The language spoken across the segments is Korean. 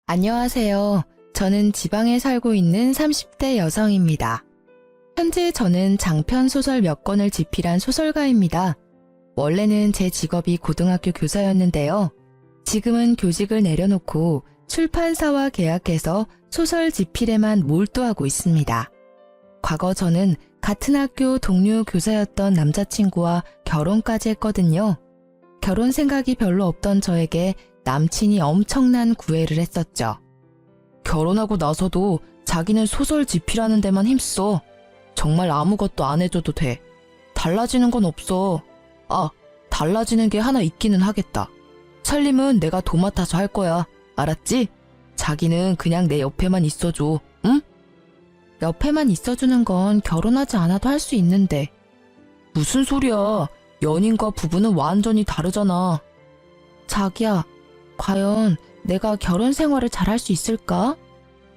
안녕하세요. 저는 지방에 살고 있는 30대 여성입니다. 현재 저는 장편 소설 몇 권을 집필한 소설가입니다. 원래는 제 직업이 고등학교 교사였는데요. 지금은 교직을 내려놓고 출판사와 계약해서 소설 집필에만 몰두하고 있습니다. 과거 저는 같은 학교 동료 교사였던 남자친구와 결혼까지 했거든요. 결혼 생각이 별로 없던 저에게 남친이 엄청난 구애를 했었죠. 결혼하고 나서도 자기는 소설 집필하는 데만 힘써. 정말 아무것도 안 해줘도 돼. 달라지는 건 없어. 달라지는 게 하나 있기는 하겠다. 살림은 내가 도맡아서 할 거야. 알았지? 자기는 그냥 내 옆에만 있어줘. 응? 옆에만 있어주는 건 결혼하지 않아도 할 수 있는데. 무슨 소리야. 연인과 부부는 완전히 다르잖아. 자기야, 과연 내가 결혼 생활을 잘할 수 있을까?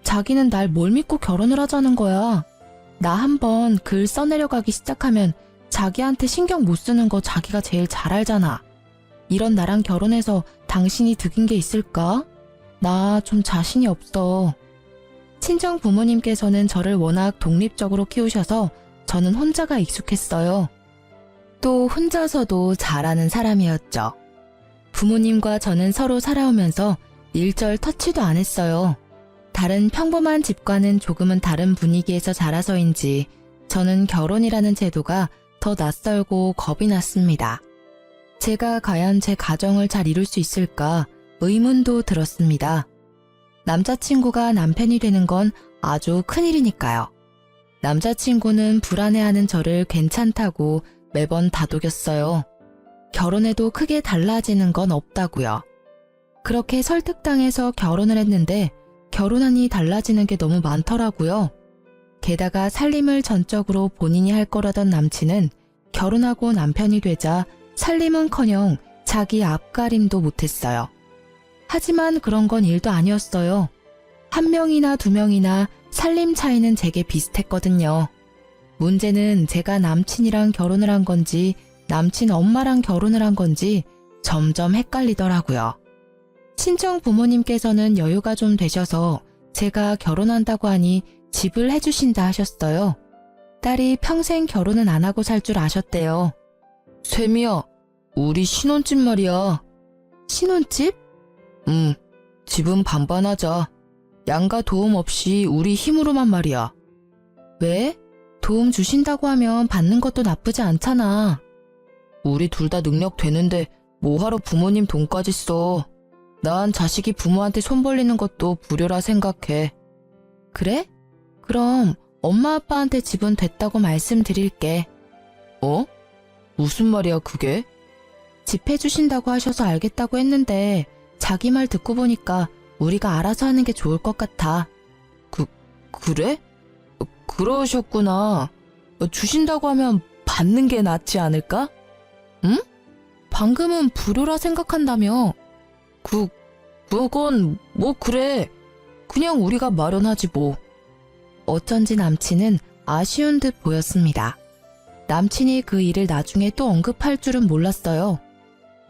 자기는 날 뭘 믿고 결혼을 하자는 거야. 나 한번 글 써내려가기 시작하면 자기한테 신경 못 쓰는 거 자기가 제일 잘 알잖아. 이런 나랑 결혼해서 당신이 득인 게 있을까? 나 좀 자신이 없어. 친정 부모님께서는 저를 워낙 독립적으로 키우셔서 저는 혼자가 익숙했어요. 또 혼자서도 잘하는 사람이었죠. 부모님과 저는 서로 살아오면서 일절 터치도 안 했어요. 다른 평범한 집과는 조금은 다른 분위기에서 자라서인지 저는 결혼이라는 제도가 더 낯설고 겁이 났습니다. 제가 과연 제 가정을 잘 이룰 수 있을까 의문도 들었습니다. 남자친구가 남편이 되는 건 아주 큰일이니까요. 남자친구는 불안해하는 저를 괜찮다고 매번 다독였어요. 결혼해도 크게 달라지는 건 없다고요. 그렇게 설득당해서 결혼을 했는데 결혼하니 달라지는 게 너무 많더라고요. 게다가 살림을 전적으로 본인이 할 거라던 남친은 결혼하고 남편이 되자 살림은커녕 자기 앞가림도 못했어요. 하지만 그런 건 일도 아니었어요. 한 명이나 두 명이나 살림 차이는 제게 비슷했거든요. 문제는 제가 남친이랑 결혼을 한 건지 남친 엄마랑 결혼을 한 건지 점점 헷갈리더라고요. 친정 부모님께서는 여유가 좀 되셔서 제가 결혼한다고 하니 집을 해주신다 하셨어요. 딸이 평생 결혼은 안 하고 살 줄 아셨대요. 샘이야, 우리 신혼집 말이야. 신혼집? 집은 반반하자. 양가 도움 없이 우리 힘으로만 말이야. 왜? 도움 주신다고 하면 받는 것도 나쁘지 않잖아. 우리 둘 다 능력 되는데 뭐하러 부모님 돈까지 써. 난 자식이 부모한테 손 벌리는 것도 불효라 생각해. 그래? 그럼 엄마 아빠한테 집은 됐다고 말씀드릴게. 무슨 말이야 그게? 집 해주신다고 하셔서 알겠다고 했는데 자기 말 듣고 보니까 우리가 알아서 하는 게 좋을 것 같아. 그래? 그러셨구나. 주신다고 하면 받는 게 낫지 않을까? 응? 방금은 불효라 생각한다며. 그건 뭐 그래. 그냥 우리가 마련하지 뭐. 어쩐지 남친은 아쉬운 듯 보였습니다. 남친이 그 일을 나중에 또 언급할 줄은 몰랐어요.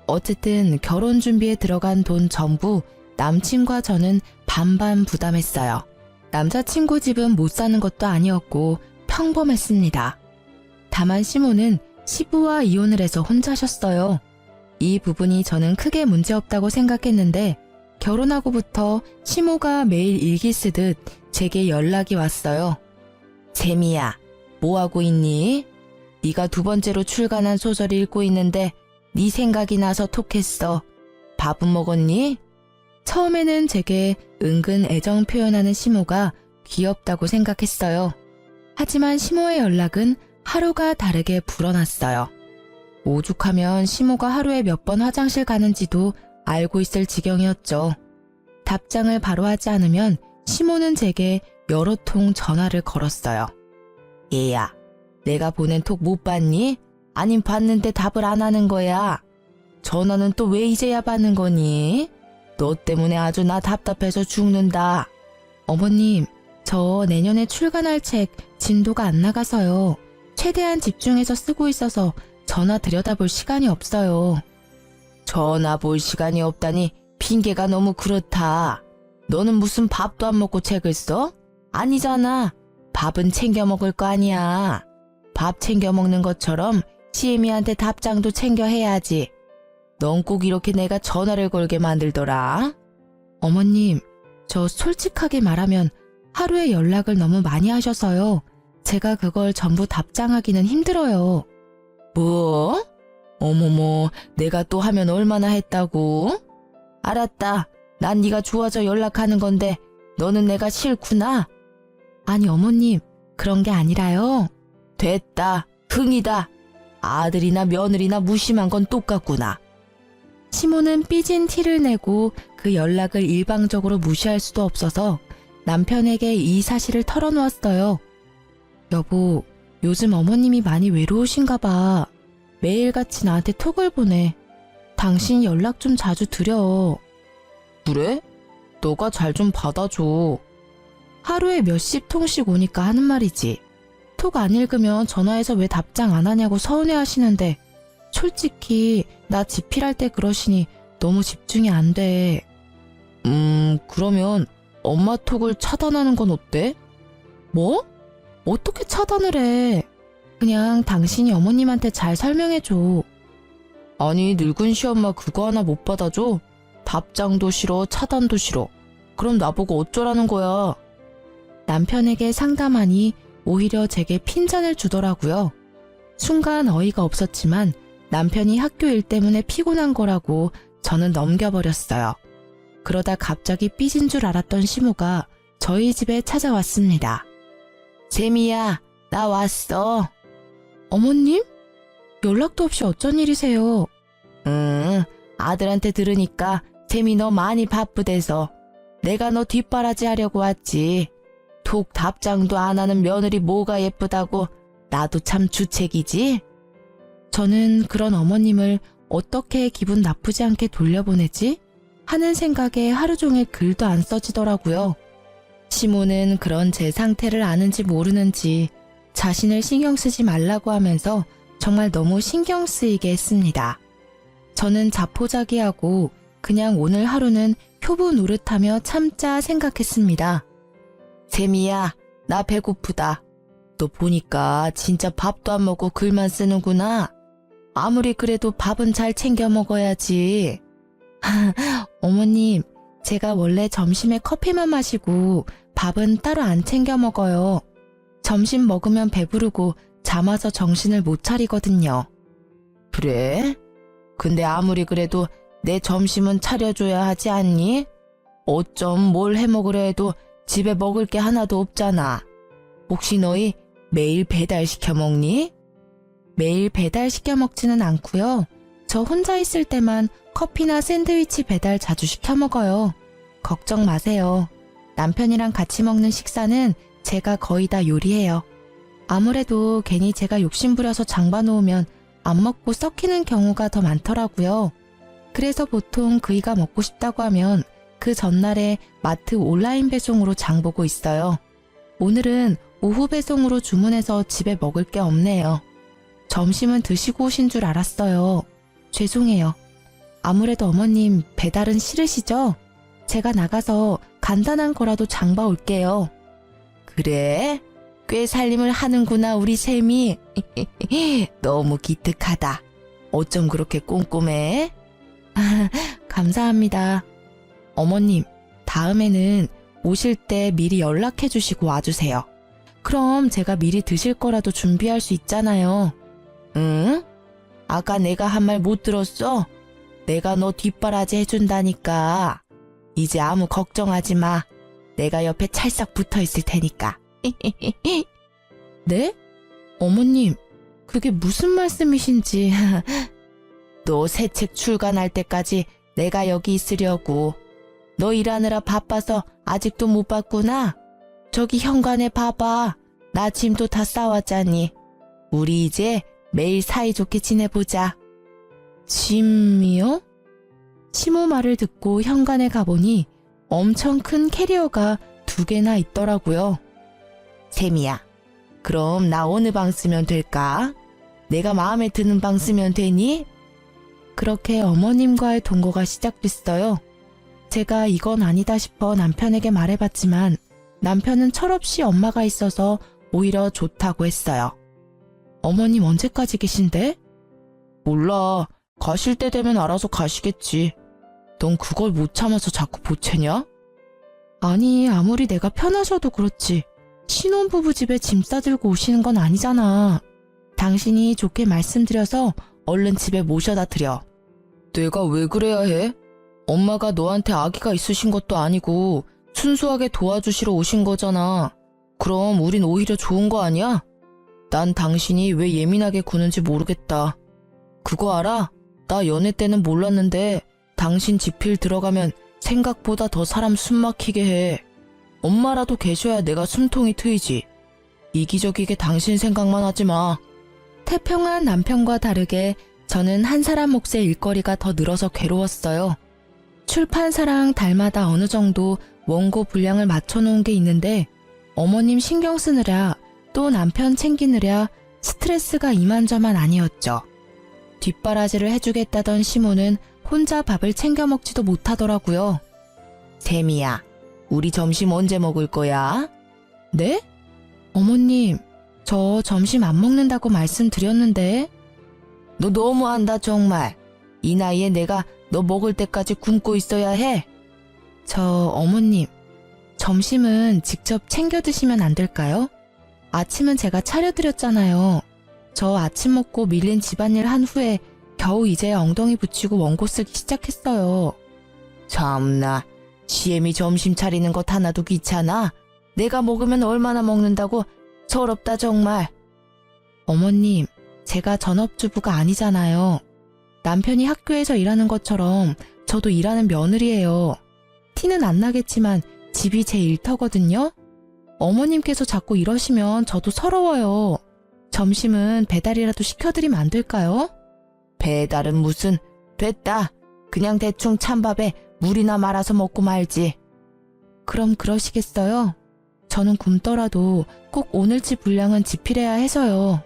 어쨌든 결혼 준비에 들어간 돈 전부 남친과 저는 반반 부담했어요. 남자친구 집은 못 사는 것도 아니었고 평범했습니다. 다만 시모는 시부와 이혼을 해서 혼자셨어요. 이 부분이 저는 크게 문제없다고 생각했는데 결혼하고부터 시모가 매일 일기 쓰듯 제게 연락이 왔어요. 재미야, 뭐하고 있니? 네가 두 번째로 출간한 소설 읽고 있는데 네 생각이 나서 톡했어. 밥은 먹었니? 처음에는 제게 은근 애정 표현하는 시모가 귀엽다고 생각했어요. 하지만 시모의 연락은 하루가 다르게 불어났어요. 오죽하면 시모가 하루에 몇 번 화장실 가는지도 알고 있을 지경이었죠. 답장을 바로 하지 않으면 시모는 제게 여러 통 전화를 걸었어요. 얘야, 내가 보낸 톡 못 봤니? 아님 봤는데 답을 안 하는 거야. 전화는 또 왜 이제야 받는 거니? 너 때문에 아주 나 답답해서 죽는다. 어머님, 저 내년에 출간할 책 진도가 안 나가서요. 최대한 집중해서 쓰고 있어서 전화 들여다볼 시간이 없어요. 전화 볼 시간이 없다니 핑계가 너무 그렇다. 너는 무슨 밥도 안 먹고 책을 써? 아니잖아. 밥은 챙겨 먹을 거 아니야. 밥 챙겨 먹는 것처럼 시애미한테 답장도 챙겨 해야지. 넌 꼭 이렇게 내가 전화를 걸게 만들더라. 어머님, 저 솔직하게 말하면 하루에 연락을 너무 많이 하셔서요. 제가 그걸 전부 답장하기는 힘들어요. 뭐? 어머머, 내가 또 하면 얼마나 했다고? 알았다. 난 네가 좋아서 연락하는 건데 너는 내가 싫구나. 아니 어머님, 그런 게 아니라요. 됐다. 흥이다. 아들이나 며느리나 무심한 건 똑같구나. 시모는 삐진 티를 내고 그 연락을 일방적으로 무시할 수도 없어서 남편에게 이 사실을 털어놓았어요. 여보, 요즘 어머님이 많이 외로우신가 봐. 매일같이 나한테 톡을 보내. 당신 연락 좀 자주 드려. 그래? 너가 잘 좀 받아줘. 하루에 몇십 통씩 오니까 하는 말이지. 톡 안 읽으면 전화해서 왜 답장 안 하냐고 서운해 하시는데 솔직히 나 집필할 때 그러시니 너무 집중이 안 돼. 그러면 엄마 톡을 차단하는 건 어때? 뭐? 어떻게 차단을 해? 그냥 당신이 어머님한테 잘 설명해줘. 아니 늙은 시엄마 그거 하나 못 받아줘? 답장도 싫어, 차단도 싫어. 그럼 나보고 어쩌라는 거야? 남편에게 상담하니 오히려 제게 핀잔을 주더라고요. 순간 어이가 없었지만 남편이 학교 일 때문에 피곤한 거라고 저는 넘겨버렸어요. 그러다 갑자기 삐진 줄 알았던 시모가 저희 집에 찾아왔습니다. 세미야, 나 왔어. 어머님? 연락도 없이 어쩐 일이세요? 아들한테 들으니까 세미 너 많이 바쁘대서 내가 너 뒷바라지 하려고 왔지. 톡 답장도 안 하는 며느리 뭐가 예쁘다고. 나도 참 주책이지. 저는 그런 어머님을 어떻게 기분 나쁘지 않게 돌려보내지? 하는 생각에 하루 종일 글도 안 써지더라고요. 시모는 그런 제 상태를 아는지 모르는지 자신을 신경 쓰지 말라고 하면서 정말 너무 신경 쓰이게 했습니다. 저는 자포자기하고 그냥 오늘 하루는 표부 노릇하며 참자 생각했습니다. 세미야, 나 배고프다. 너 보니까 진짜 밥도 안 먹고 글만 쓰는구나. 아무리 그래도 밥은 잘 챙겨 먹어야지. 어머님, 제가 원래 점심에 커피만 마시고 밥은 따로 안 챙겨 먹어요. 점심 먹으면 배부르고 잠 와서 정신을 못 차리거든요. 그래? 근데 아무리 그래도 내 점심은 차려줘야 하지 않니? 어쩜 뭘 해먹으려 해도 집에 먹을 게 하나도 없잖아. 혹시 너희 매일 배달시켜 먹니? 매일 배달시켜 먹지는 않고요. 저 혼자 있을 때만 커피나 샌드위치 배달 자주 시켜 먹어요. 걱정 마세요. 남편이랑 같이 먹는 식사는 제가 거의 다 요리해요. 아무래도 괜히 제가 욕심부려서 장봐놓으면 안 먹고 썩히는 경우가 더 많더라고요. 그래서 보통 그이가 먹고 싶다고 하면 그 전날에 마트 온라인 배송으로 장보고 있어요. 오늘은 오후 배송으로 주문해서 집에 먹을 게 없네요. 점심은 드시고 오신 줄 알았어요. 죄송해요. 아무래도 어머님 배달은 싫으시죠? 제가 나가서 간단한 거라도 장봐 올게요. 그래? 꽤 살림을 하는구나 우리 셈이. 너무 기특하다. 어쩜 그렇게 꼼꼼해? 감사합니다. 어머님, 다음에는 오실 때 미리 연락해 주시고 와주세요. 그럼 제가 미리 드실 거라도 준비할 수 있잖아요. 응? 아까 내가 한 말 못 들었어? 내가 너 뒷바라지 해준다니까. 이제 아무 걱정하지 마. 내가 옆에 찰싹 붙어 있을 테니까. 네? 어머님, 그게 무슨 말씀이신지. 너 새 책 출간할 때까지 내가 여기 있으려고. 너 일하느라 바빠서 아직도 못 봤구나. 저기 현관에 봐봐. 나 짐도 다 싸왔잖니. 우리 이제 매일 사이좋게 지내보자. 짐이요? 시모 말을 듣고 현관에 가보니 엄청 큰 캐리어가 2개나 있더라고요. 세미야, 그럼 나 어느 방 쓰면 될까? 내가 마음에 드는 방 쓰면 되니? 그렇게 어머님과의 동거가 시작됐어요. 제가 이건 아니다 싶어 남편에게 말해봤지만 남편은 철없이 엄마가 있어서 오히려 좋다고 했어요. 어머님 언제까지 계신데? 몰라. 가실 때 되면 알아서 가시겠지. 넌 그걸 못 참아서 자꾸 보채냐? 아니, 아무리 내가 편하셔도 그렇지. 신혼부부 집에 짐 싸들고 오시는 건 아니잖아. 당신이 좋게 말씀드려서 얼른 집에 모셔다 드려. 내가 왜 그래야 해? 엄마가 너한테 아기가 있으신 것도 아니고 순수하게 도와주시러 오신 거잖아. 그럼 우린 오히려 좋은 거 아니야? 난 당신이 왜 예민하게 구는지 모르겠다. 그거 알아? 나 연애 때는 몰랐는데 당신 지필 들어가면 생각보다 더 사람 숨 막히게 해. 엄마라도 계셔야 내가 숨통이 트이지. 이기적이게 당신 생각만 하지 마. 태평한 남편과 다르게 저는 한 사람 몫의 일거리가 더 늘어서 괴로웠어요. 출판사랑 달마다 어느 정도 원고 분량을 맞춰놓은 게 있는데 어머님 신경 쓰느라 또 남편 챙기느라 스트레스가 이만저만 아니었죠. 뒷바라지를 해주겠다던 시모는 혼자 밥을 챙겨 먹지도 못하더라고요. 세미야, 우리 점심 언제 먹을 거야? 네? 어머님, 저 점심 안 먹는다고 말씀드렸는데. 너 너무한다 정말. 이 나이에 내가 너 먹을 때까지 굶고 있어야 해? 어머님, 점심은 직접 챙겨 드시면 안 될까요? 아침은 제가 차려드렸잖아요. 저 아침 먹고 밀린 집안일 한 후에 겨우 이제 엉덩이 붙이고 원고 쓰기 시작했어요. 참나, 시엠이 점심 차리는 것 하나도 귀찮아? 내가 먹으면 얼마나 먹는다고? 서럽다 정말. 어머님, 제가 전업주부가 아니잖아요. 남편이 학교에서 일하는 것처럼 저도 일하는 며느리예요. 티는 안 나겠지만 집이 제 일터거든요. 어머님께서 자꾸 이러시면 저도 서러워요. 점심은 배달이라도 시켜드리면 안 될까요? 배달은 무슨. 됐다. 그냥 대충 찬밥에 물이나 말아서 먹고 말지. 그럼 그러시겠어요? 저는 굶더라도 꼭 오늘치 분량은 지필해야 해서요.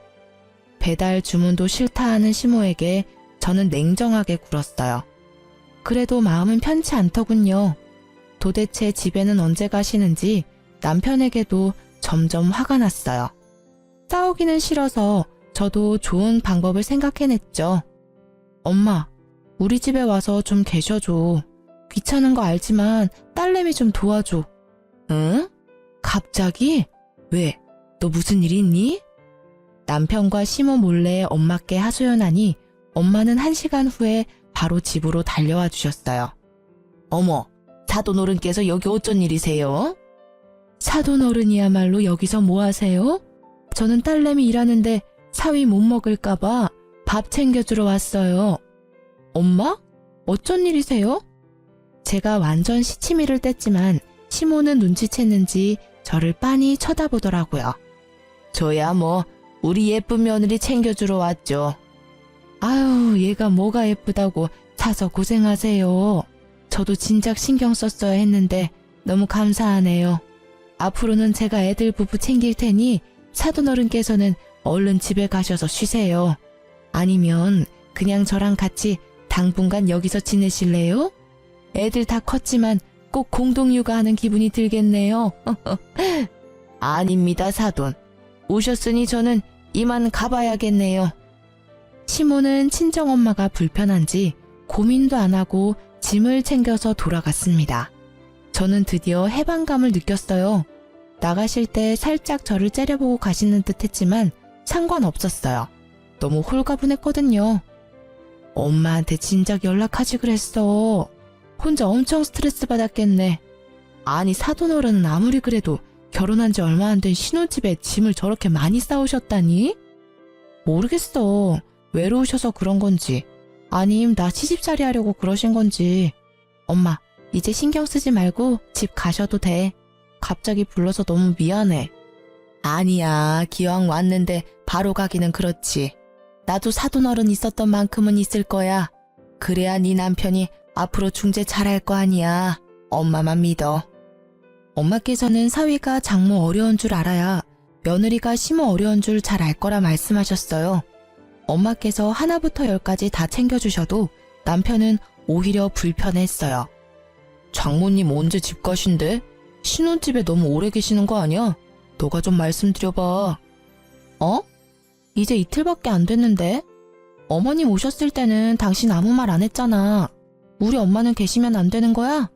배달 주문도 싫다 하는 시모에게 저는 냉정하게 굴었어요. 그래도 마음은 편치 않더군요. 도대체 집에는 언제 가시는지 남편에게도 점점 화가 났어요. 싸우기는 싫어서 저도 좋은 방법을 생각해냈죠. 엄마, 우리 집에 와서 좀 계셔줘. 귀찮은 거 알지만 딸내미 좀 도와줘. 응? 갑자기? 왜? 너 무슨 일 있니? 남편과 시모 몰래 엄마께 하소연하니 엄마는 1시간 후에 바로 집으로 달려와 주셨어요. 어머, 사돈어른께서 여기 어쩐 일이세요? 사돈어른이야말로 여기서 뭐 하세요? 저는 딸내미 일하는데 사위 못 먹을까봐 밥 챙겨주러 왔어요. 엄마? 어쩐 일이세요? 제가 완전 시치미를 뗐지만 시모는 눈치챘는지 저를 빤히 쳐다보더라고요. 저야 뭐 우리 예쁜 며느리 챙겨주러 왔죠. 아유, 얘가 뭐가 예쁘다고 사서 고생하세요. 저도 진작 신경 썼어야 했는데 너무 감사하네요. 앞으로는 제가 애들 부부 챙길 테니 사돈어른께서는 얼른 집에 가셔서 쉬세요. 아니면 그냥 저랑 같이 당분간 여기서 지내실래요? 애들 다 컸지만 꼭 공동육아하는 기분이 들겠네요. 아닙니다, 사돈. 오셨으니 저는 이만 가봐야겠네요. 시모는 친정엄마가 불편한지 고민도 안 하고 짐을 챙겨서 돌아갔습니다. 저는 드디어 해방감을 느꼈어요. 나가실 때 살짝 저를 째려보고 가시는 듯 했지만 상관없었어요. 너무 홀가분했거든요. 엄마한테 진작 연락하지 그랬어. 혼자 엄청 스트레스 받았겠네. 아니, 사돈어른은 아무리 그래도 결혼한 지 얼마 안 된 신혼집에 짐을 저렇게 많이 싸우셨다니? 모르겠어. 외로우셔서 그런 건지 아님 나 시집살이 하려고 그러신 건지. 엄마, 이제 신경 쓰지 말고 집 가셔도 돼. 갑자기 불러서 너무 미안해. 아니야, 기왕 왔는데 바로 가기는 그렇지. 나도 사돈어른 있었던 만큼은 있을 거야. 그래야 네 남편이 앞으로 중재 잘할 거 아니야. 엄마만 믿어. 엄마께서는 사위가 장모 어려운 줄 알아야 며느리가 시모 어려운 줄 잘 알 거라 말씀하셨어요. 엄마께서 하나부터 10까지 다 챙겨주셔도 남편은 오히려 불편했어요. 장모님 언제 집 가신대? 신혼집에 너무 오래 계시는 거 아니야? 너가 좀 말씀드려봐. 어? 이제 이틀밖에 안 됐는데? 어머님 오셨을 때는 당신 아무 말 안 했잖아. 우리 엄마는 계시면 안 되는 거야?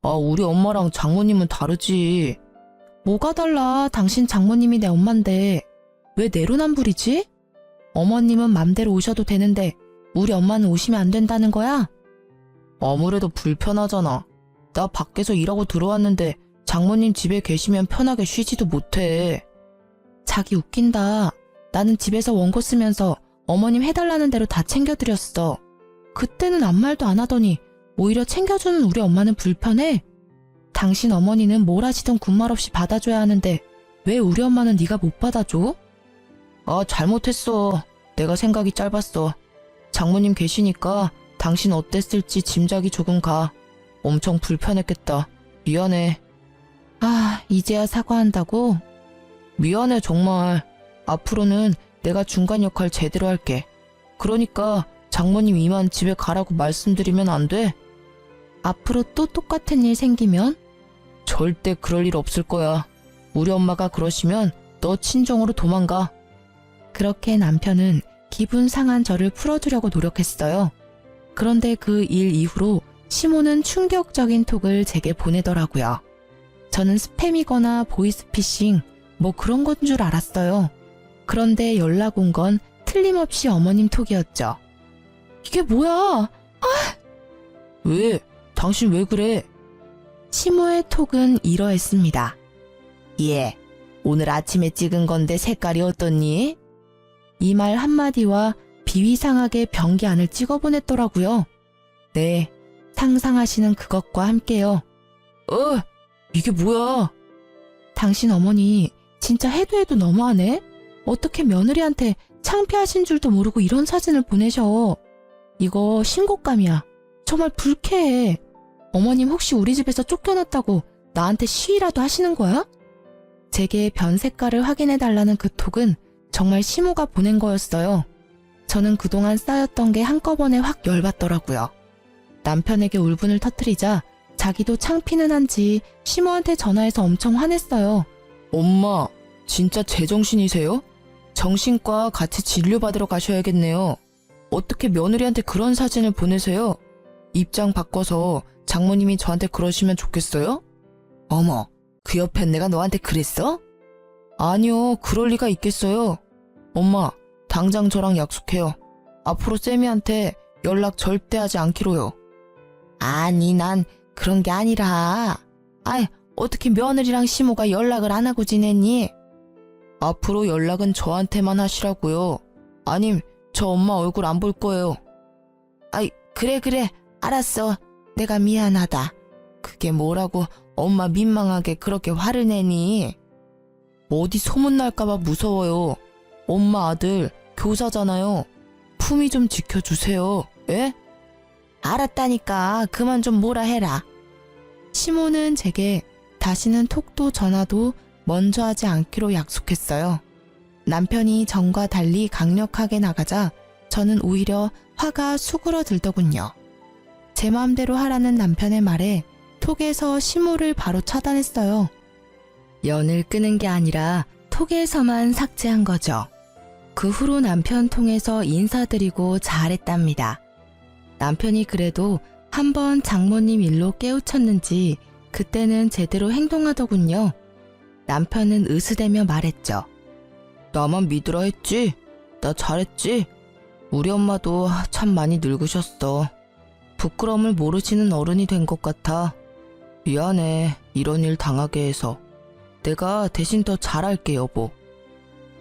아, 우리 엄마랑 장모님은 다르지. 뭐가 달라? 당신 장모님이 내 엄만데. 왜 내로남불이지? 어머님은 맘대로 오셔도 되는데 우리 엄마는 오시면 안 된다는 거야? 아무래도 불편하잖아. 나 밖에서 일하고 들어왔는데 장모님 집에 계시면 편하게 쉬지도 못해. 자기 웃긴다. 나는 집에서 원고 쓰면서 어머님 해달라는 대로 다 챙겨드렸어. 그때는 아무 말도 안 하더니 오히려 챙겨주는 우리 엄마는 불편해? 당신 어머니는 뭘 하시든 군말 없이 받아줘야 하는데 왜 우리 엄마는 네가 못 받아줘? 아, 잘못했어. 내가 생각이 짧았어. 장모님 계시니까 당신 어땠을지 짐작이 조금 가. 엄청 불편했겠다. 미안해. 아, 이제야 사과한다고? 미안해, 정말. 앞으로는 내가 중간 역할 제대로 할게. 그러니까 장모님 이만 집에 가라고 말씀드리면 안 돼? 앞으로 또 똑같은 일 생기면? 절대 그럴 일 없을 거야. 우리 엄마가 그러시면 너 친정으로 도망가. 그렇게 남편은 기분 상한 저를 풀어주려고 노력했어요. 그런데 그 일 이후로 시모는 충격적인 톡을 제게 보내더라고요. 저는 스팸이거나 보이스피싱 뭐 그런 건 줄 알았어요. 그런데 연락 온 건 틀림없이 어머님 톡이었죠. 이게 뭐야? 아! 왜? 당신 왜 그래? 시모의 톡은 이러했습니다. 예, 오늘 아침에 찍은 건데 색깔이 어떻니? 이 말 한마디와 비위상하게 변기 안을 찍어보냈더라고요. 네, 상상하시는 그것과 함께요. 이게 뭐야? 당신 어머니 진짜 해도 해도 너무하네? 어떻게 며느리한테 창피하신 줄도 모르고 이런 사진을 보내셔. 이거 신고감이야. 정말 불쾌해. 어머님 혹시 우리 집에서 쫓겨났다고 나한테 시위라도 하시는 거야? 제게 변 색깔을 확인해달라는 그 톡은 정말 시모가 보낸 거였어요. 저는 그동안 쌓였던 게 한꺼번에 확 열받더라고요. 남편에게 울분을 터뜨리자 자기도 창피는 한지 시모한테 전화해서 엄청 화냈어요. 엄마, 진짜 제정신이세요? 정신과 같이 진료받으러 가셔야겠네요. 어떻게 며느리한테 그런 사진을 보내세요? 입장 바꿔서 장모님이 저한테 그러시면 좋겠어요? 어머, 그 옆에 내가 너한테 그랬어? 아니요, 그럴 리가 있겠어요. 엄마, 당장 저랑 약속해요. 앞으로 쌤이한테 연락 절대 하지 않기로요. 아니, 난 그런 게 아니라. 아이, 어떻게 며느리랑 시모가 연락을 안 하고 지냈니? 앞으로 연락은 저한테만 하시라고요. 아님, 저 엄마 얼굴 안 볼 거예요. 아이, 그래, 알았어. 내가 미안하다. 그게 뭐라고 엄마 민망하게 그렇게 화를 내니? 어디 소문날까봐 무서워요. 엄마 아들 교사잖아요. 품위 좀 지켜주세요. 예? 알았다니까 그만 좀 뭐라 해라. 시모는 제게 다시는 톡도 전화도 먼저 하지 않기로 약속했어요. 남편이 전과 달리 강력하게 나가자 저는 오히려 화가 수그러들더군요. 제 마음대로 하라는 남편의 말에 톡에서 시모를 바로 차단했어요. 연을 끄는 게 아니라 톡에서만 삭제한 거죠. 그 후로 남편 통해서 인사드리고 잘했답니다. 남편이 그래도 한번 장모님 일로 깨우쳤는지 그때는 제대로 행동하더군요. 남편은 으스대며 말했죠. 나만 믿으라 했지? 나 잘했지? 우리 엄마도 참 많이 늙으셨어. 부끄러움을 모르시는 어른이 된 것 같아. 미안해, 이런 일 당하게 해서. 내가 대신 더 잘할게, 여보.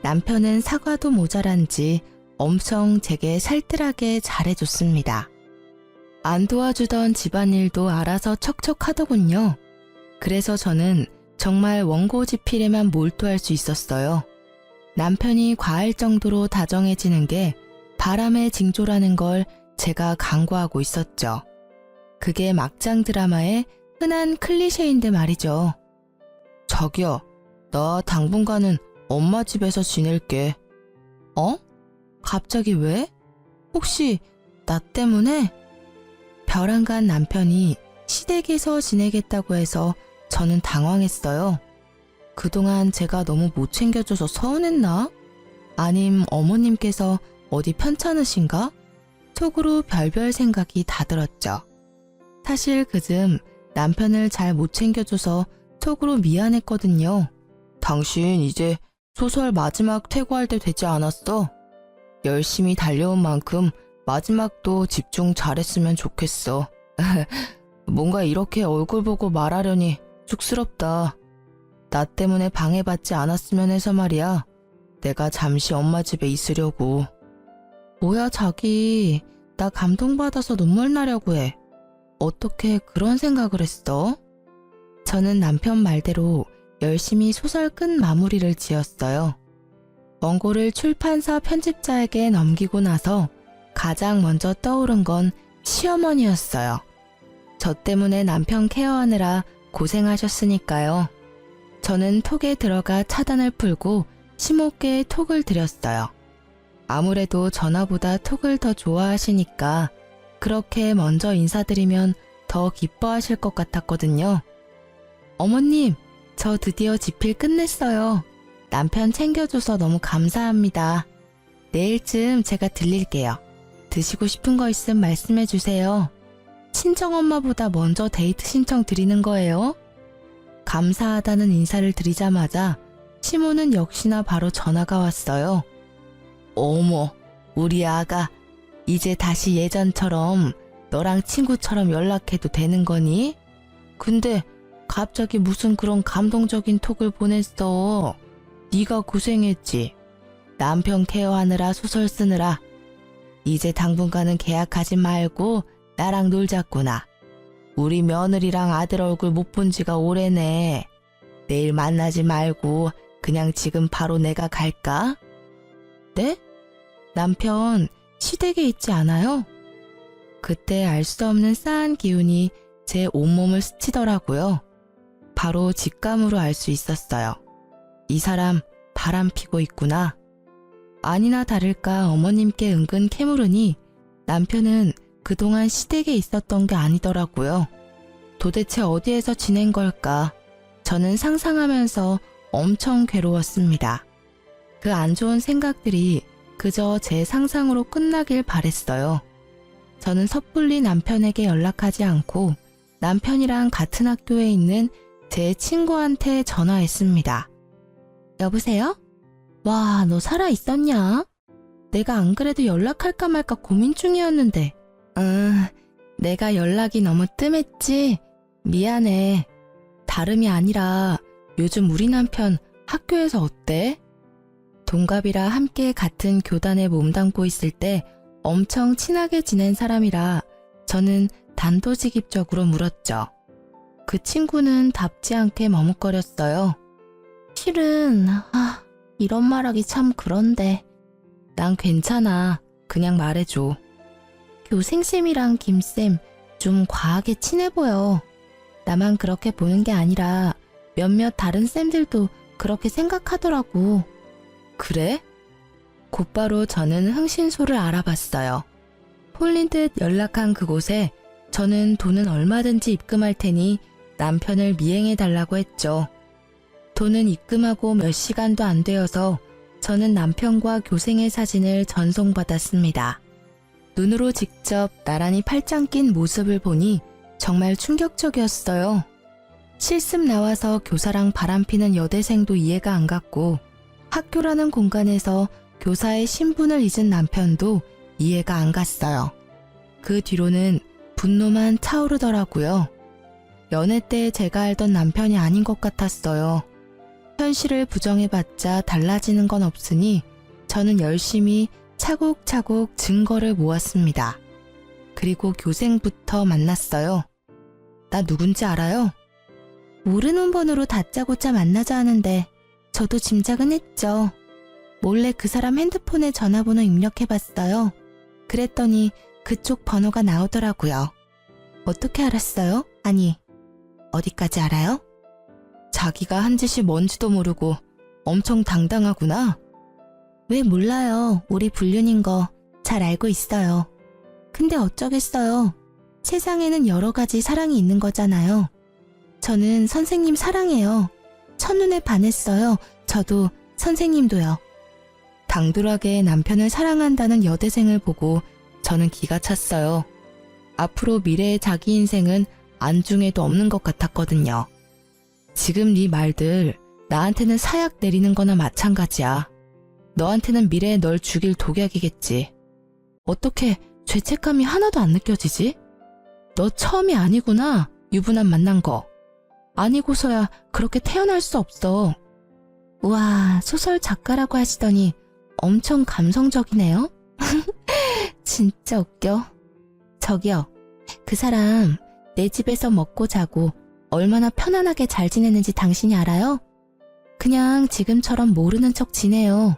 남편은 사과도 모자란지 엄청 제게 살뜰하게 잘해줬습니다. 안 도와주던 집안일도 알아서 척척 하더군요. 그래서 저는 정말 원고지필에만 몰두할 수 있었어요. 남편이 과할 정도로 다정해지는 게 바람의 징조라는 걸 제가 간과하고 있었죠. 그게 막장 드라마의 흔한 클리셰인데 말이죠. 자기야, 나 당분간은 엄마 집에서 지낼게. 어? 갑자기 왜? 혹시 나 때문에? 벼랑간 남편이 시댁에서 지내겠다고 해서 저는 당황했어요. 그동안 제가 너무 못 챙겨줘서 서운했나? 아님 어머님께서 어디 편찮으신가? 속으로 별별 생각이 다 들었죠. 사실 그즘 남편을 잘 못 챙겨줘서 속으로 미안했거든요. 당신 이제 소설 마지막 퇴고할 때 되지 않았어? 열심히 달려온 만큼 마지막도 집중 잘했으면 좋겠어. 뭔가 이렇게 얼굴 보고 말하려니 쑥스럽다. 나 때문에 방해받지 않았으면 해서 말이야. 내가 잠시 엄마 집에 있으려고. 뭐야 자기, 나 감동받아서 눈물 나려고 해. 어떻게 그런 생각을 했어? 저는 남편 말대로 열심히 소설 끝 마무리를 지었어요. 원고를 출판사 편집자에게 넘기고 나서 가장 먼저 떠오른 건 시어머니였어요. 저 때문에 남편 케어하느라 고생하셨으니까요. 저는 톡에 들어가 차단을 풀고 심호께 톡을 드렸어요. 아무래도 전화보다 톡을 더 좋아하시니까 그렇게 먼저 인사드리면 더 기뻐하실 것 같았거든요. 어머님, 저 드디어 집필 끝냈어요. 남편 챙겨줘서 너무 감사합니다. 내일쯤 제가 들릴게요. 드시고 싶은 거 있으면 말씀해 주세요. 친정엄마보다 먼저 데이트 신청 드리는 거예요. 감사하다는 인사를 드리자마자 시모는 역시나 바로 전화가 왔어요. 어머, 우리 아가 이제 다시 예전처럼 너랑 친구처럼 연락해도 되는 거니? 근데 갑자기 무슨 그런 감동적인 톡을 보냈어. 네가 고생했지. 남편 케어하느라 소설 쓰느라. 이제 당분간은 계약하지 말고 나랑 놀자꾸나. 우리 며느리랑 아들 얼굴 못 본 지가 오래네. 내일 만나지 말고 그냥 지금 바로 내가 갈까? 네? 남편 시댁에 있지 않아요? 그때 알 수 없는 싸한 기운이 제 온몸을 스치더라고요. 바로 직감으로 알 수 있었어요. 이 사람 바람 피고 있구나. 아니나 다를까 어머님께 은근 캐물으니 남편은 그동안 시댁에 있었던 게 아니더라고요. 도대체 어디에서 지낸 걸까? 저는 상상하면서 엄청 괴로웠습니다. 그 안 좋은 생각들이 그저 제 상상으로 끝나길 바랬어요. 저는 섣불리 남편에게 연락하지 않고 남편이랑 같은 학교에 있는 제 친구한테 전화했습니다. 여보세요? 와, 너 살아있었냐? 내가 안 그래도 연락할까 말까 고민 중이었는데. 내가 연락이 너무 뜸했지? 미안해. 다름이 아니라 요즘 우리 남편 학교에서 어때? 동갑이라 함께 같은 교단에 몸담고 있을 때 엄청 친하게 지낸 사람이라 저는 단도직입적으로 물었죠. 그 친구는 답지 않게 머뭇거렸어요. 실은 이런 말하기 참 그런데. 난 괜찮아. 그냥 말해줘. 교생쌤이랑 김쌤 좀 과하게 친해 보여. 나만 그렇게 보는 게 아니라 몇몇 다른 쌤들도 그렇게 생각하더라고. 그래? 곧바로 저는 흥신소를 알아봤어요. 홀린 듯 연락한 그곳에 저는 돈은 얼마든지 입금할 테니 남편을 미행해달라고 했죠. 돈은 입금하고 몇 시간도 안 되어서 저는 남편과 교생의 사진을 전송받았습니다. 눈으로 직접 나란히 팔짱 낀 모습을 보니 정말 충격적이었어요. 실습 나와서 교사랑 바람피는 여대생도 이해가 안 갔고 학교라는 공간에서 교사의 신분을 잊은 남편도 이해가 안 갔어요. 그 뒤로는 분노만 차오르더라고요. 연애 때 제가 알던 남편이 아닌 것 같았어요. 현실을 부정해봤자 달라지는 건 없으니 저는 열심히 차곡차곡 증거를 모았습니다. 그리고 교생부터 만났어요. 나 누군지 알아요? 모르는 번호로 다짜고짜 만나자 하는데 저도 짐작은 했죠. 몰래 그 사람 핸드폰에 전화번호 입력해봤어요. 그랬더니 그쪽 번호가 나오더라고요. 어떻게 알았어요? 아니, 어디까지 알아요? 자기가 한 짓이 뭔지도 모르고 엄청 당당하구나. 왜 몰라요. 우리 불륜인 거 잘 알고 있어요. 근데 어쩌겠어요. 세상에는 여러 가지 사랑이 있는 거잖아요. 저는 선생님 사랑해요. 첫눈에 반했어요. 저도 선생님도요. 당돌하게 남편을 사랑한다는 여대생을 보고 저는 기가 찼어요. 앞으로 미래의 자기 인생은 안중에도 없는 것 같았거든요. 지금 네 말들 나한테는 사약 내리는 거나 마찬가지야. 너한테는 미래에 널 죽일 독약이겠지. 어떻게 죄책감이 하나도 안 느껴지지? 너 처음이 아니구나, 유부남 만난 거. 아니고서야 그렇게 태어날 수 없어. 우와, 소설 작가라고 하시더니 엄청 감성적이네요. 진짜 웃겨. 저기요, 그 사람 내 집에서 먹고 자고 얼마나 편안하게 잘 지내는지 당신이 알아요? 그냥 지금처럼 모르는 척 지내요.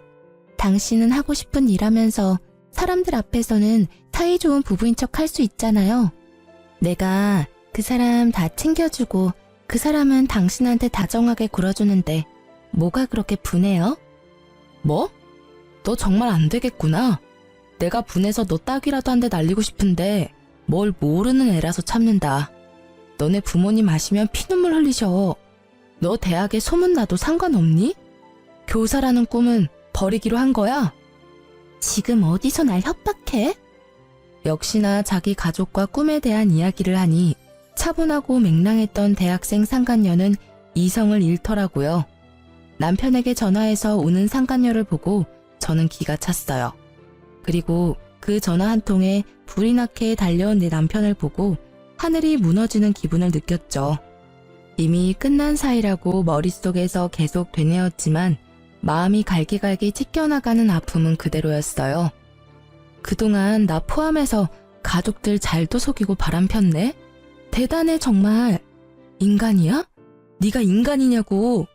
당신은 하고 싶은 일 하면서 사람들 앞에서는 사이좋은 부부인 척 할 수 있잖아요. 내가 그 사람 다 챙겨주고 그 사람은 당신한테 다정하게 굴어주는데 뭐가 그렇게 분해요? 뭐? 너 정말 안 되겠구나. 내가 분해서 너 딱이라도 한 대 날리고 싶은데 뭘 모르는 애라서 참는다. 너네 부모님 아시면 피눈물 흘리셔. 너 대학에 소문나도 상관없니? 교사라는 꿈은 버리기로 한 거야? 지금 어디서 날 협박해? 역시나 자기 가족과 꿈에 대한 이야기를 하니 차분하고 맹랑했던 대학생 상간녀는 이성을 잃더라고요. 남편에게 전화해서 오는 상간녀를 보고 저는 기가 찼어요. 그리고 그 전화 한 통에 불이 나게 달려온 내 남편을 보고 하늘이 무너지는 기분을 느꼈죠. 이미 끝난 사이라고 머릿속에서 계속 되뇌었지만 마음이 갈기갈기 찢겨나가는 아픔은 그대로였어요. 그동안 나 포함해서 가족들 잘도 속이고 바람폈네? 대단해 정말. 인간이야? 네가 인간이냐고.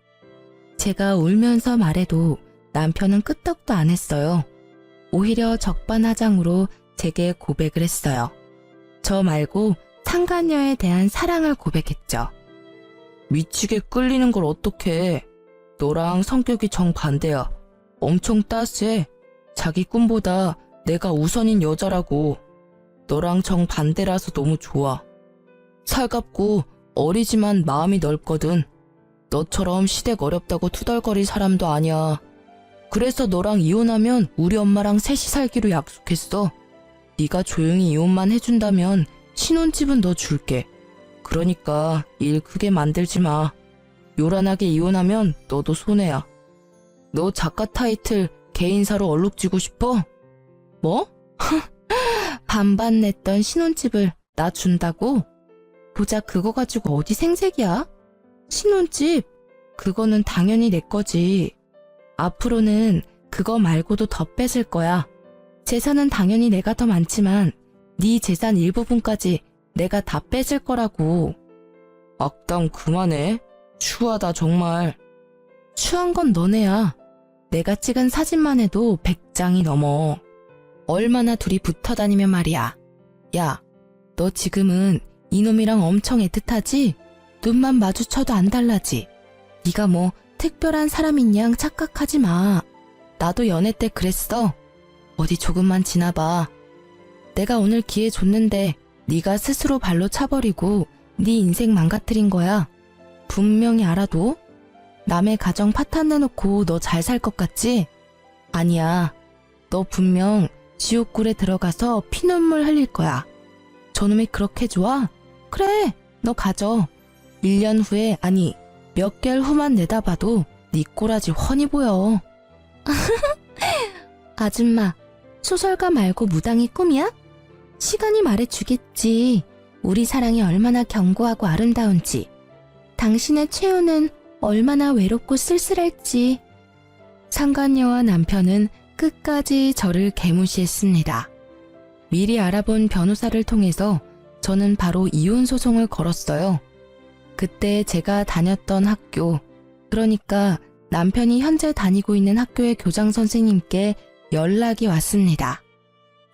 제가 울면서 말해도 남편은 끄떡도 안 했어요. 오히려 적반하장으로 제게 고백을 했어요. 저 말고 상간녀에 대한 사랑을 고백했죠. 미치게 끌리는 걸 어떡해. 너랑 성격이 정반대야. 엄청 따스해. 자기 꿈보다 내가 우선인 여자라고. 너랑 정반대라서 너무 좋아. 살갑고 어리지만 마음이 넓거든. 너처럼 시댁 어렵다고 투덜거릴 사람도 아니야. 그래서 너랑 이혼하면 우리 엄마랑 셋이 살기로 약속했어. 네가 조용히 이혼만 해준다면 신혼집은 너 줄게. 그러니까 일 크게 만들지 마. 요란하게 이혼하면 너도 손해야. 너 작가 타이틀 개인사로 얼룩지고 싶어? 뭐? 반반 냈던 신혼집을 나 준다고? 고작 그거 가지고 어디 생색이야? 신혼집? 그거는 당연히 내 거지. 앞으로는 그거 말고도 더 뺏을 거야. 재산은 당연히 내가 더 많지만 네 재산 일부분까지 내가 다 뺏을 거라고. 악당 그만해. 추하다 정말. 추한 건 너네야. 내가 찍은 사진만 해도 100장이 넘어. 얼마나 둘이 붙어 다니면 말이야. 야, 너 지금은 이놈이랑 엄청 애틋하지? 눈만 마주쳐도 안 달라지? 네가 뭐 특별한 사람인 양 착각하지 마. 나도 연애 때 그랬어. 어디 조금만 지나봐. 내가 오늘 기회 줬는데 네가 스스로 발로 차버리고 네 인생 망가뜨린 거야. 분명히 알아도. 남의 가정 파탄 내놓고 너 잘 살 것 같지? 아니야. 너 분명 지옥굴에 들어가서 피눈물 흘릴 거야. 저놈이 그렇게 좋아? 그래, 너 가져. 1년 후에, 아니 몇 개월 후만 내다봐도 네 꼬라지 훤히 보여. 아줌마, 소설가 말고 무당이 꿈이야? 시간이 말해주겠지. 우리 사랑이 얼마나 견고하고 아름다운지. 당신의 최후는 얼마나 외롭고 쓸쓸할지. 상간녀와 남편은 끝까지 저를 개무시했습니다. 미리 알아본 변호사를 통해서 저는 바로 이혼 소송을 걸었어요. 그때 제가 다녔던 학교, 그러니까 남편이 현재 다니고 있는 학교의 교장 선생님께 연락이 왔습니다.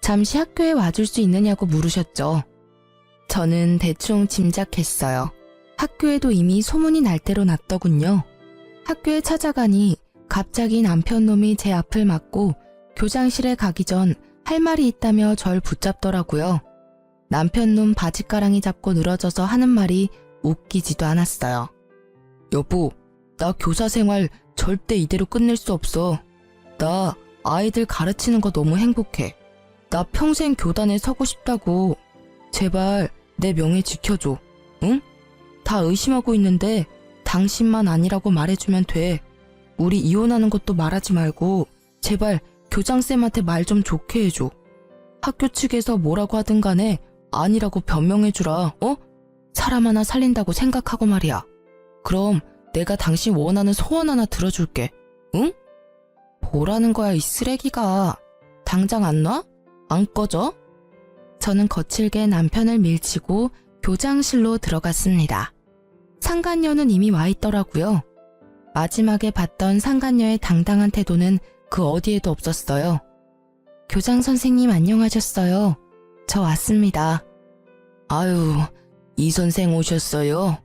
잠시 학교에 와줄 수 있느냐고 물으셨죠. 저는 대충 짐작했어요. 학교에도 이미 소문이 날 대로 났더군요. 학교에 찾아가니 갑자기 남편 놈이 제 앞을 막고 교장실에 가기 전 할 말이 있다며 절 붙잡더라고요. 남편 눈 바지가랑이 잡고 늘어져서 하는 말이 웃기지도 않았어요. 여보, 나 교사 생활 절대 이대로 끝낼 수 없어. 나 아이들 가르치는 거 너무 행복해. 나 평생 교단에 서고 싶다고. 제발 내 명예 지켜줘. 응? 다 의심하고 있는데 당신만 아니라고 말해주면 돼. 우리 이혼하는 것도 말하지 말고 제발 교장쌤한테 말 좀 좋게 해줘. 학교 측에서 뭐라고 하든 간에 아니라고 변명해주라. 사람 하나 살린다고 생각하고 말이야. 그럼 내가 당신 원하는 소원 하나 들어줄게. 응? 뭐라는 거야 이 쓰레기가. 당장 안 놔? 안 꺼져? 저는 거칠게 남편을 밀치고 교장실로 들어갔습니다. 상간녀는 이미 와 있더라고요. 마지막에 봤던 상간녀의 당당한 태도는 그 어디에도 없었어요. 교장 선생님 안녕하셨어요. 저 왔습니다. 아유, 이 선생 오셨어요.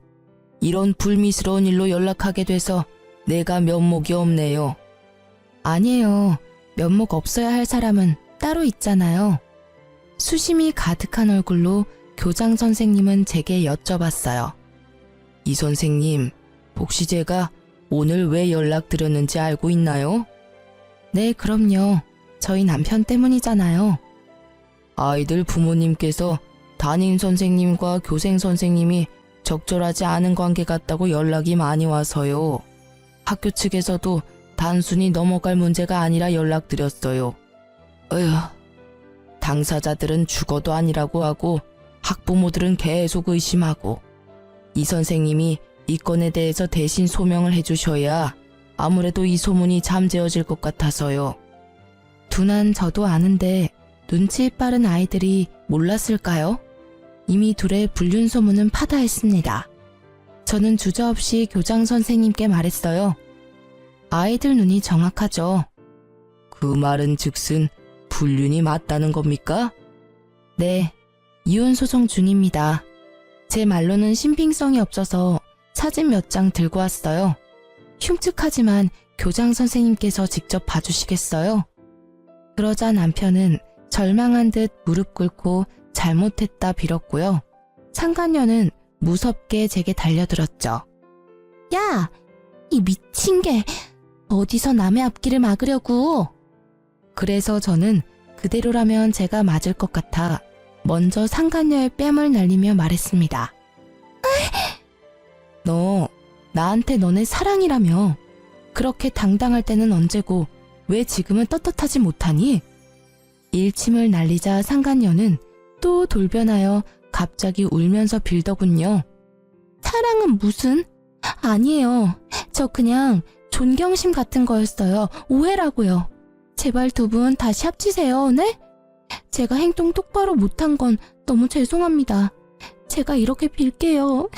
이런 불미스러운 일로 연락하게 돼서 내가 면목이 없네요. 아니에요. 면목 없어야 할 사람은 따로 있잖아요. 수심이 가득한 얼굴로 교장 선생님은 제게 여쭤봤어요. 이 선생님, 혹시 제가 오늘 왜 연락드렸는지 알고 있나요? 네, 그럼요. 저희 남편 때문이잖아요. 아이들 부모님께서 담임 선생님과 교생 선생님이 적절하지 않은 관계 같다고 연락이 많이 와서요. 학교 측에서도 단순히 넘어갈 문제가 아니라 연락드렸어요. 어휴, 당사자들은 죽어도 아니라고 하고 학부모들은 계속 의심하고 이 선생님이 이 건에 대해서 대신 소명을 해주셔야 아무래도 이 소문이 잠재워질 것 같아서요. 둔한 저도 아는데 눈치 빠른 아이들이 몰랐을까요? 이미 둘의 불륜 소문은 파다했습니다. 저는 주저없이 교장 선생님께 말했어요. 아이들 눈이 정확하죠. 그 말은 즉슨 불륜이 맞다는 겁니까? 네, 이혼 소송 중입니다. 제 말로는 신빙성이 없어서 사진 몇 장 들고 왔어요. 흉측하지만 교장 선생님께서 직접 봐주시겠어요? 그러자 남편은 절망한 듯 무릎 꿇고 잘못했다 빌었고요. 상간녀는 무섭게 제게 달려들었죠. 야! 이 미친 게 어디서 남의 앞길을 막으려고. 그래서 저는 그대로라면 제가 맞을 것 같아 먼저 상간녀의 뺨을 날리며 말했습니다. 너 나한테 너네 사랑이라며. 그렇게 당당할 때는 언제고 왜 지금은 떳떳하지 못하니? 일침을 날리자 상간녀는 또 돌변하여 갑자기 울면서 빌더군요. 사랑은 무슨? 아니에요. 저 그냥 존경심 같은 거였어요. 오해라고요. 제발 두 분 다시 합치세요. 네? 제가 행동 똑바로 못한 건 너무 죄송합니다. 제가 이렇게 빌게요.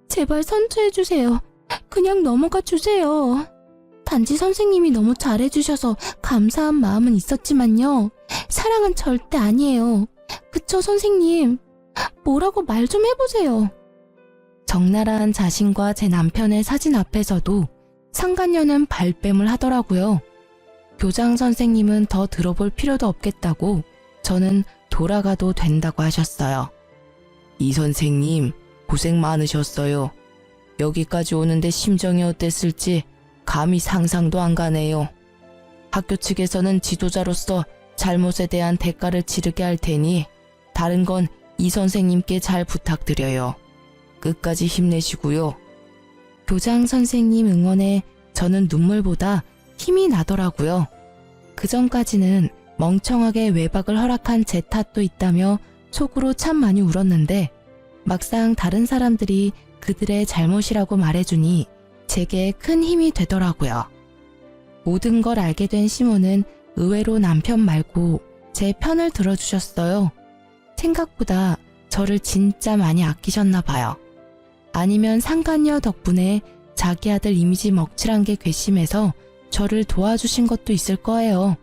제발 선처해주세요. 그냥 넘어가 주세요. 단지 선생님이 너무 잘해주셔서 감사한 마음은 있었지만요. 사랑은 절대 아니에요. 그쵸, 선생님? 뭐라고 말 좀 해보세요. 적나라한 자신과 제 남편의 사진 앞에서도 상간녀는 발뺌을 하더라고요. 교장 선생님은 더 들어볼 필요도 없겠다고 저는 돌아가도 된다고 하셨어요. 이 선생님 고생 많으셨어요. 여기까지 오는데 심정이 어땠을지 감히 상상도 안 가네요. 학교 측에서는 지도자로서 잘못에 대한 대가를 치르게 할 테니 다른 건 이 선생님께 잘 부탁드려요. 끝까지 힘내시고요. 교장 선생님 응원에 저는 눈물보다 힘이 나더라고요. 그전까지는 멍청하게 외박을 허락한 제 탓도 있다며 속으로 참 많이 울었는데 막상 다른 사람들이 그들의 잘못이라고 말해주니 제게 큰 힘이 되더라고요. 모든 걸 알게 된 시모는 의외로 남편 말고 제 편을 들어주셨어요. 생각보다 저를 진짜 많이 아끼셨나 봐요. 아니면 상간녀 덕분에 자기 아들 이미지 먹칠한 게 괘씸해서 저를 도와주신 것도 있을 거예요.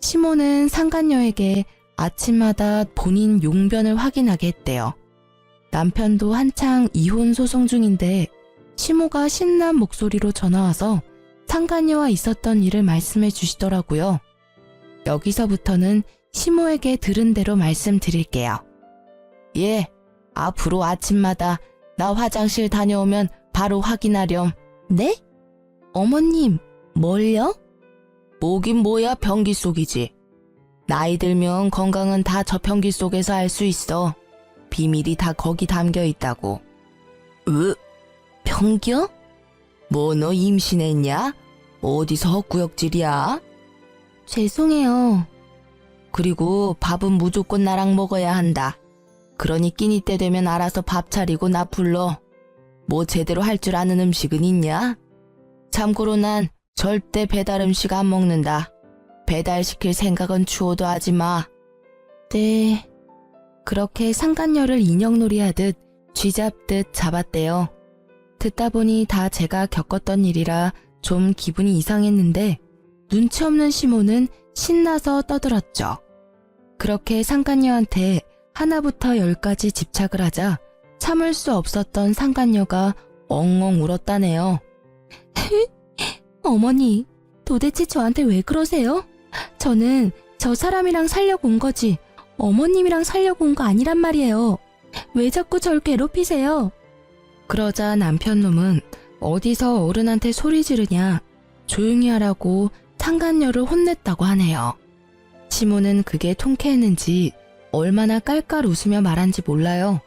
시모는 상간녀에게 아침마다 본인 용변을 확인하게 했대요. 남편도 한창 이혼 소송 중인데 시모가 신난 목소리로 전화와서 상간녀와 있었던 일을 말씀해 주시더라고요. 여기서부터는 시모에게 들은 대로 말씀드릴게요. 예, 앞으로 아침마다 나 화장실 다녀오면 바로 확인하렴. 네? 어머님, 뭘요? 뭐긴 뭐야, 변기 속이지. 나이 들면 건강은 다 저 변기 속에서 알 수 있어. 비밀이 다 거기 담겨 있다고. 변기요? 뭐 너 임신했냐? 어디서 헛구역질이야? 죄송해요. 그리고 밥은 무조건 나랑 먹어야 한다. 그러니 끼니 때 되면 알아서 밥 차리고 나 불러. 뭐 제대로 할 줄 아는 음식은 있냐? 참고로 난 절대 배달 음식 안 먹는다. 배달시킬 생각은 추호도 하지 마. 네. 그렇게 상간녀를 인형놀이 하듯 쥐잡듯 잡았대요. 듣다 보니 다 제가 겪었던 일이라 좀 기분이 이상했는데 눈치 없는 시모는 신나서 떠들었죠. 그렇게 상간녀한테 하나부터 10까지 집착을 하자 참을 수 없었던 상간녀가 엉엉 울었다네요. 어머니, 도대체 저한테 왜 그러세요? 저는 저 사람이랑 살려고 온 거지 어머님이랑 살려고 온 거 아니란 말이에요. 왜 자꾸 절 괴롭히세요? 그러자 남편놈은 어디서 어른한테 소리 지르냐 조용히 하라고 상간녀를 혼냈다고 하네요. 시모는 그게 통쾌했는지 얼마나 깔깔 웃으며 말한지 몰라요.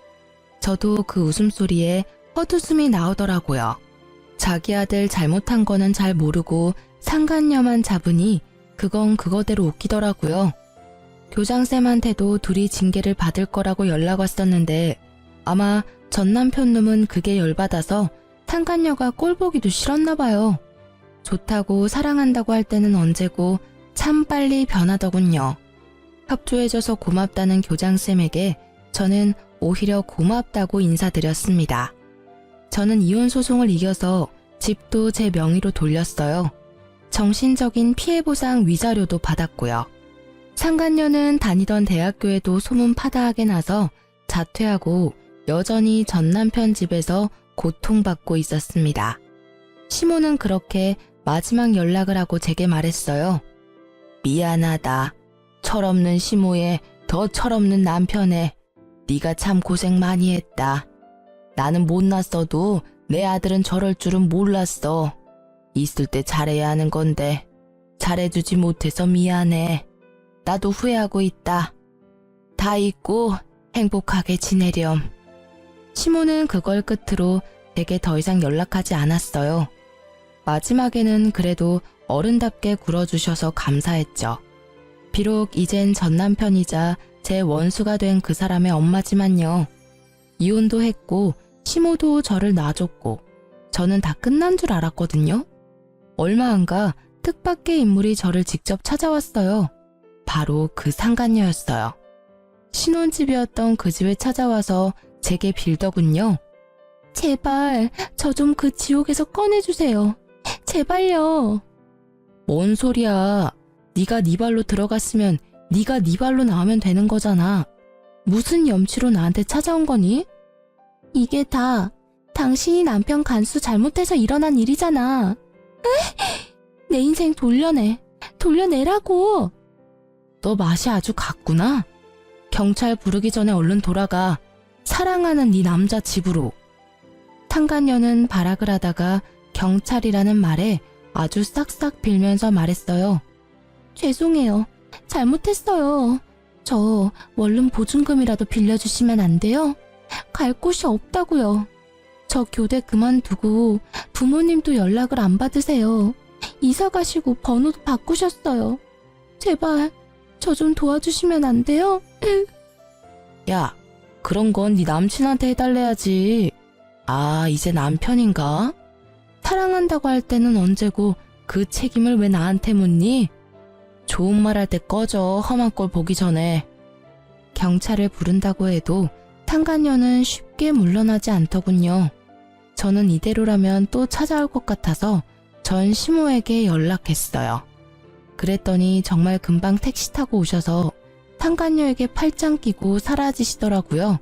저도 그 웃음소리에 헛웃음이 나오더라고요. 자기 아들 잘못한 거는 잘 모르고 상간녀만 잡으니 그건 그거대로 웃기더라고요. 교장쌤한테도 둘이 징계를 받을 거라고 연락 왔었는데 아마 전 남편놈은 그게 열받아서 상간녀가 꼴보기도 싫었나 봐요. 좋다고 사랑한다고 할 때는 언제고 참 빨리 변하더군요. 협조해줘서 고맙다는 교장쌤에게 저는 오히려 고맙다고 인사드렸습니다. 저는 이혼 소송을 이겨서 집도 제 명의로 돌렸어요. 정신적인 피해보상 위자료도 받았고요. 상간녀는 다니던 대학교에도 소문 파다하게 나서 자퇴하고 여전히 전 남편 집에서 고통받고 있었습니다. 시모는 그렇게 마지막 연락을 하고 제게 말했어요. 미안하다. 철없는 시모에 더 철없는 남편에 네가 참 고생 많이 했다. 나는 못났어도 내 아들은 저럴 줄은 몰랐어. 있을 때 잘해야 하는 건데 잘해주지 못해서 미안해. 나도 후회하고 있다. 다 잊고 행복하게 지내렴. 시모는 그걸 끝으로 제게 더 이상 연락하지 않았어요. 마지막에는 그래도 어른답게 굴어주셔서 감사했죠. 비록 이젠 전 남편이자 제 원수가 된 그 사람의 엄마지만요. 이혼도 했고 시모도 저를 놔줬고 저는 다 끝난 줄 알았거든요. 얼마 안가 뜻밖의 인물이 저를 직접 찾아왔어요. 바로 그 상간녀였어요. 신혼집이었던 그 집에 찾아와서 제게 빌더군요. 제발 저 좀 그 지옥에서 꺼내주세요. 제발요. 뭔 소리야. 네가 네 발로 들어갔으면 네가 네 발로 나오면 되는 거잖아. 무슨 염치로 나한테 찾아온 거니? 이게 다 당신이 남편 간수 잘못해서 일어난 일이잖아. 내 인생 돌려내라고. 너 맛이 아주 갔구나. 경찰 부르기 전에 얼른 돌아가. 사랑하는 네 남자 집으로. 상간녀는 발악을 하다가 경찰이라는 말에 아주 싹싹 빌면서 말했어요. 죄송해요. 잘못했어요. 저 원룸 보증금이라도 빌려주시면 안 돼요? 갈 곳이 없다고요. 저 교대 그만두고 부모님도 연락을 안 받으세요. 이사 가시고 번호도 바꾸셨어요. 제발 저 좀 도와주시면 안 돼요? 야, 그런 건 네 남친한테 해달래야지. 아, 이제 남편인가? 사랑한다고 할 때는 언제고 그 책임을 왜 나한테 묻니? 좋은 말 할 때 꺼져. 험한 꼴 보기 전에. 경찰을 부른다고 해도 상간녀는 쉽게 물러나지 않더군요. 저는 이대로라면 또 찾아올 것 같아서 전 시모에게 연락했어요. 그랬더니 정말 금방 택시 타고 오셔서 상간녀에게 팔짱 끼고 사라지시더라고요.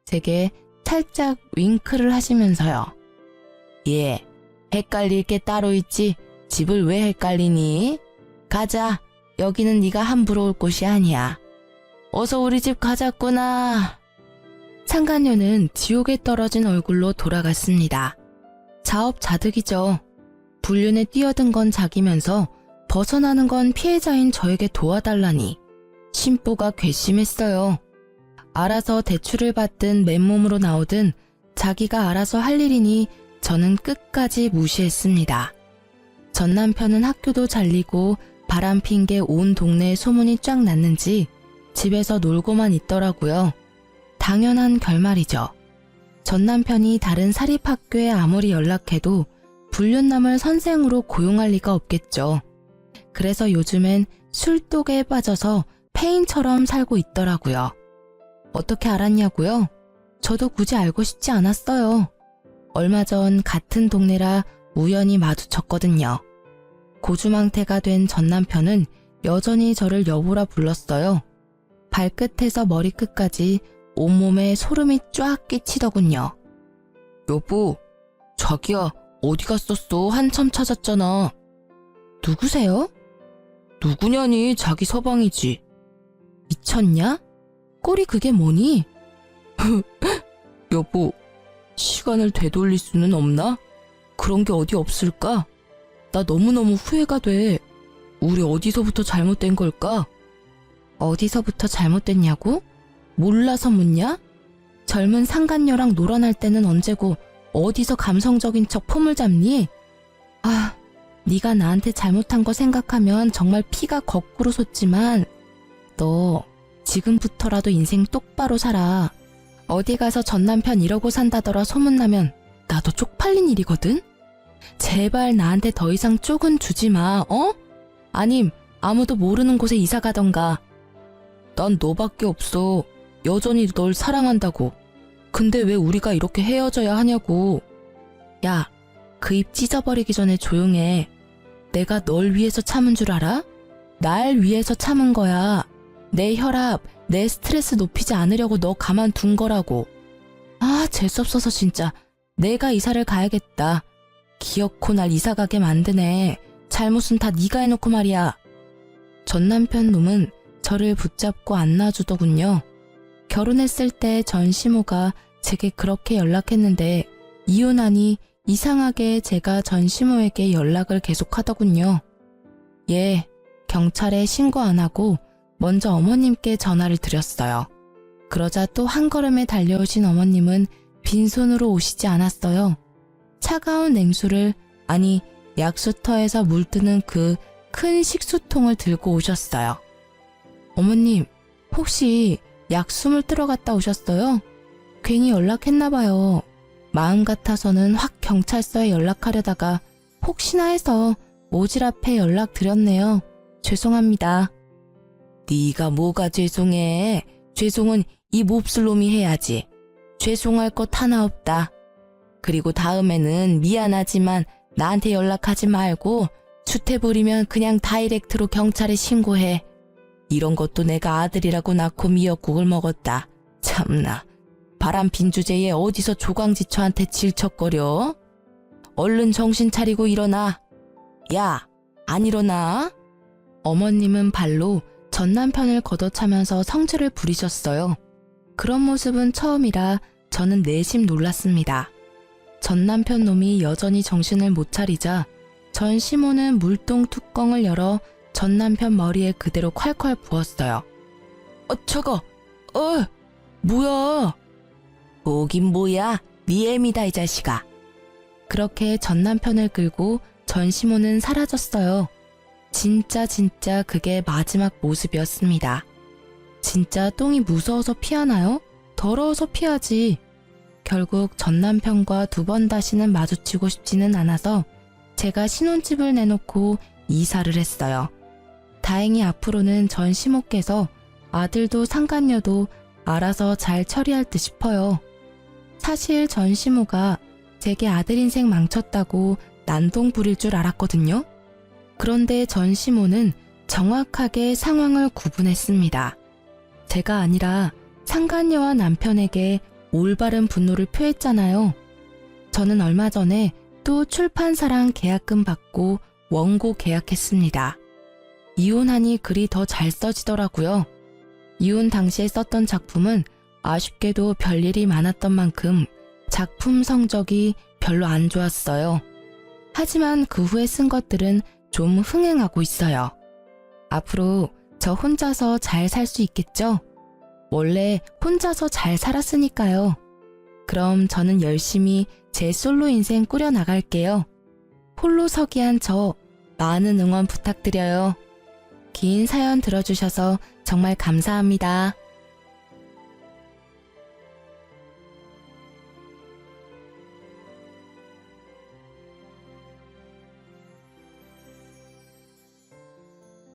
제게 살짝 윙크를 하시면서요. 예, 헷갈릴 게 따로 있지. 집을 왜 헷갈리니? 가자. 여기는 네가 함부로 올 곳이 아니야. 어서 우리 집 가자꾸나. 상간녀는 지옥에 떨어진 얼굴로 돌아갔습니다. 자업자득이죠. 불륜에 뛰어든 건 자기면서 벗어나는 건 피해자인 저에게 도와달라니 심보가 괘씸했어요. 알아서 대출을 받든 맨몸으로 나오든 자기가 알아서 할 일이니 저는 끝까지 무시했습니다. 전 남편은 학교도 잘리고 바람 핀 게 온 동네에 소문이 쫙 났는지 집에서 놀고만 있더라고요. 당연한 결말이죠. 전 남편이 다른 사립학교에 아무리 연락해도 불륜남을 선생으로 고용할 리가 없겠죠. 그래서 요즘엔 술독에 빠져서 폐인처럼 살고 있더라고요. 어떻게 알았냐고요? 저도 굳이 알고 싶지 않았어요. 얼마 전 같은 동네라 우연히 마주쳤거든요. 고주망태가 된 전 남편은 여전히 저를 여보라 불렀어요. 발끝에서 머리끝까지 온몸에 소름이 쫙 끼치더군요. 여보, 자기야 어디 갔었어? 한참 찾았잖아. 누구세요? 누구냐니 자기 서방이지. 미쳤냐? 꼴이 그게 뭐니? 여보, 시간을 되돌릴 수는 없나? 그런 게 어디 없을까? 나 너무너무 후회가 돼. 우리 어디서부터 잘못된 걸까? 어디서부터 잘못됐냐고? 몰라서 묻냐? 젊은 상간녀랑 놀아날 때는 언제고 어디서 감성적인 척 폼을 잡니? 아, 네가 나한테 잘못한 거 생각하면 정말 피가 거꾸로 솟지만 너 지금부터라도 인생 똑바로 살아. 어디 가서 전 남편 이러고 산다더라 소문나면 나도 쪽팔린 일이거든? 제발 나한테 더 이상 쪽은 주지 마, 어? 아님 아무도 모르는 곳에 이사 가던가. 난 너밖에 없어. 여전히 널 사랑한다고. 근데 왜 우리가 이렇게 헤어져야 하냐고. 야, 그 입 찢어버리기 전에 조용해. 내가 널 위해서 참은 줄 알아? 날 위해서 참은 거야. 내 혈압, 내 스트레스 높이지 않으려고 너 가만둔 거라고. 아, 재수없어서 진짜. 내가 이사를 가야겠다. 기어코 날 이사 가게 만드네. 잘못은 다 네가 해놓고 말이야. 전 남편 놈은 저를 붙잡고 안 놔주더군요. 결혼했을 때 전 시모가 제게 그렇게 연락했는데 이혼하니 이상하게 제가 전 시모에게 연락을 계속하더군요. 예, 경찰에 신고 안 하고 먼저 어머님께 전화를 드렸어요. 그러자 또 한 걸음에 달려오신 어머님은 빈손으로 오시지 않았어요. 차가운 냉수를, 아니 약수터에서 물뜨는 그 큰 식수통을 들고 오셨어요. 어머님, 혹시 약숨을 뜨러 갔다 오셨어요? 괜히 연락했나봐요. 마음 같아서는 확 경찰서에 연락하려다가 혹시나 해서 오지랖에 연락드렸네요. 죄송합니다. 네가 뭐가 죄송해. 죄송은 이 몹쓸 놈이 해야지. 죄송할 것 하나 없다. 그리고 다음에는 미안하지만 나한테 연락하지 말고 주태 부리면 그냥 다이렉트로 경찰에 신고해. 이런 것도 내가 아들이라고 낳고 미역국을 먹었다. 참나. 바람핀 주제에 어디서 조광지처한테 질척거려? 얼른 정신 차리고 일어나. 야, 안 일어나? 어머님은 발로 전 남편을 걷어차면서 성질을 부리셨어요. 그런 모습은 처음이라 저는 내심 놀랐습니다. 전 남편 놈이 여전히 정신을 못 차리자 전 시모는 물통 뚜껑을 열어 전 남편 머리에 그대로 콸콸 부었어요. 차가, 뭐야? 뭐긴 뭐야? 네 애미다 이 자식아. 그렇게 전 남편을 끌고 전 시모는 사라졌어요. 진짜 그게 마지막 모습이었습니다. 진짜 똥이 무서워서 피하나요? 더러워서 피하지. 결국 전 남편과 두 번 다시는 마주치고 싶지는 않아서 제가 신혼집을 내놓고 이사를 했어요. 다행히 앞으로는 전 시모께서 아들도 상간녀도 알아서 잘 처리할 듯 싶어요. 사실 전 시모가 제게 아들 인생 망쳤다고 난동 부릴 줄 알았거든요. 그런데 전 시모는 정확하게 상황을 구분했습니다. 제가 아니라 상간녀와 남편에게 올바른 분노를 표했잖아요. 저는 얼마 전에 또 출판사랑 계약금 받고 원고 계약했습니다. 이혼하니 글이 더 잘 써지더라고요. 이혼 당시에 썼던 작품은 아쉽게도 별일이 많았던 만큼 작품 성적이 별로 안 좋았어요. 하지만 그 후에 쓴 것들은 좀 흥행하고 있어요. 앞으로 저 혼자서 잘 살 수 있겠죠? 원래 혼자서 잘 살았으니까요. 그럼 저는 열심히 제 솔로 인생 꾸려나갈게요. 홀로서기한 저 많은 응원 부탁드려요. 긴 사연 들어주셔서 정말 감사합니다.